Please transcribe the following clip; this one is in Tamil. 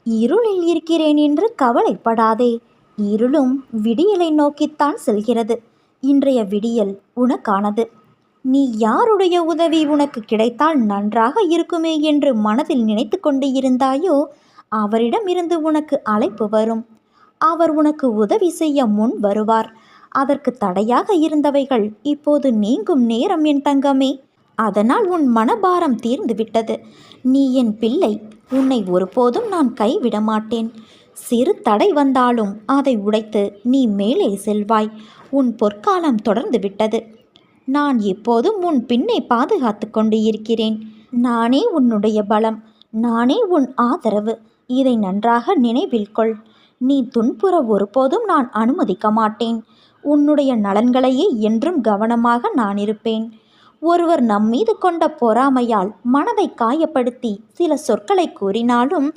இருளில் இருக்கிறேன் என்று கவலைப்படாதே. இருளும் விடியலை நோக்கித்தான் செல்கிறது. இன்றைய விடியல் உனக்கானது. நீ யாருடைய உதவி உனக்கு கிடைத்தால் நன்றாக இருக்குமே என்று மனதில் நினைத்து கொண்டு இருந்தாயோ, அவரிடமிருந்து உனக்கு அழைப்பு வரும். அவர் உனக்கு உதவி செய்ய முன் வருவார். அதற்கு தடையாக இருந்தவைகள் இப்போது நீங்கும் நேரம் என் தங்கமே. அதனால் உன் மனபாரம் தீர்ந்து விட்டது. நீ என் பிள்ளை. உன்னை ஒருபோதும் நான் கைவிட மாட்டேன். சிறு தடை வந்தாலும் அதை உடைத்து நீ மேலே செல்வாய். உன் பொற்காலம் தொடர்ந்து விட்டது. நான் எப்போதும் உன் பின்னை பாதுகாத்து கொண்டு இருக்கிறேன். நானே உன்னுடைய பலம், நானே உன் ஆதரவு. இதை நன்றாக நினைவில் கொள். நீ துன்புற ஒருபோதும் நான் அனுமதிக்க மாட்டேன். உன்னுடைய நலன்களையே என்றும் கவனமாக நான் இருப்பேன். ஒருவர் நம்மீது கொண்ட பொறாமையால் மனதை காயப்படுத்தி சில சொற்களை கூறினாலும்